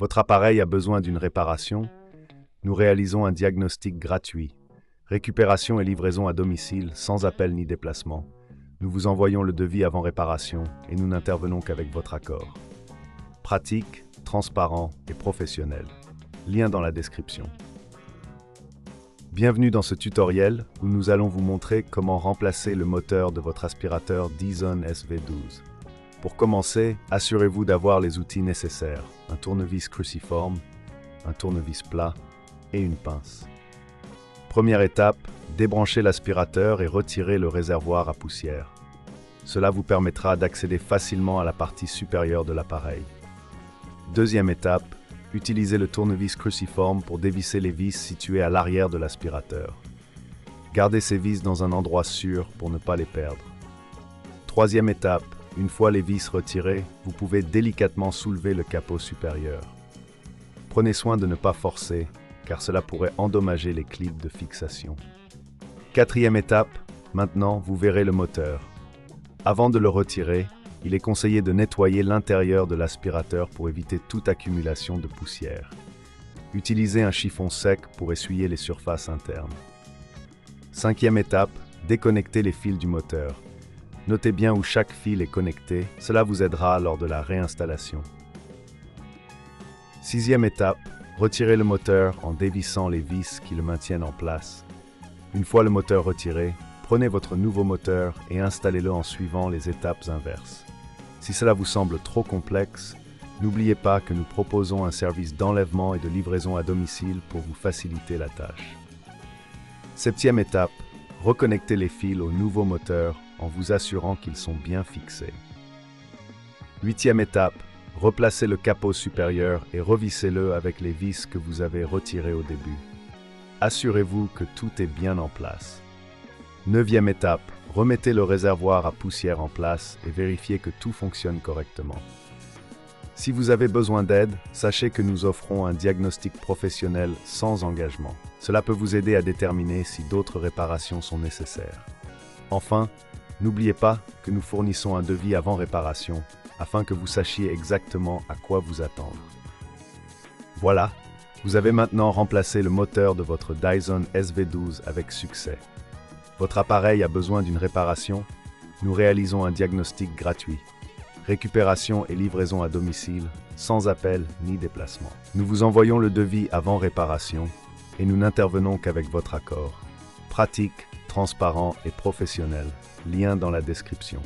Votre appareil a besoin d'une réparation? Nous réalisons un diagnostic gratuit. Récupération et livraison à domicile, sans appel ni déplacement. Nous vous envoyons le devis avant réparation et nous n'intervenons qu'avec votre accord. Pratique, transparent et professionnel. Lien dans la description. Bienvenue dans ce tutoriel où nous allons vous montrer comment remplacer le moteur de votre aspirateur Dyson SV12. Pour commencer, assurez-vous d'avoir les outils nécessaires, un tournevis cruciforme, un tournevis plat et une pince. Première étape, débranchez l'aspirateur et retirez le réservoir à poussière. Cela vous permettra d'accéder facilement à la partie supérieure de l'appareil. Deuxième étape, utilisez le tournevis cruciforme pour dévisser les vis situées à l'arrière de l'aspirateur. Gardez ces vis dans un endroit sûr pour ne pas les perdre. Troisième étape, une fois les vis retirées, vous pouvez délicatement soulever le capot supérieur. Prenez soin de ne pas forcer, car cela pourrait endommager les clips de fixation. Quatrième étape, maintenant vous verrez le moteur. Avant de le retirer, il est conseillé de nettoyer l'intérieur de l'aspirateur pour éviter toute accumulation de poussière. Utilisez un chiffon sec pour essuyer les surfaces internes. Cinquième étape, déconnectez les fils du moteur. Notez bien où chaque fil est connecté, cela vous aidera lors de la réinstallation. Sixième étape, retirez le moteur en dévissant les vis qui le maintiennent en place. Une fois le moteur retiré, prenez votre nouveau moteur et installez-le en suivant les étapes inverses. Si cela vous semble trop complexe, n'oubliez pas que nous proposons un service d'enlèvement et de livraison à domicile pour vous faciliter la tâche. Septième étape, reconnectez les fils au nouveau moteur en vous assurant qu'ils sont bien fixés. Huitième étape, replacez le capot supérieur et revissez-le avec les vis que vous avez retirées au début. Assurez-vous que tout est bien en place. Neuvième étape, remettez le réservoir à poussière en place et vérifiez que tout fonctionne correctement. Si vous avez besoin d'aide, sachez que nous offrons un diagnostic professionnel sans engagement. Cela peut vous aider à déterminer si d'autres réparations sont nécessaires. Enfin, n'oubliez pas que nous fournissons un devis avant réparation afin que vous sachiez exactement à quoi vous attendre. Voilà, vous avez maintenant remplacé le moteur de votre Dyson SV12 avec succès. Votre appareil a besoin d'une réparation? Nous réalisons un diagnostic gratuit. Récupération et livraison à domicile, sans appel ni déplacement. Nous vous envoyons le devis avant réparation et nous n'intervenons qu'avec votre accord. Pratique, transparent et professionnel. Lien dans la description.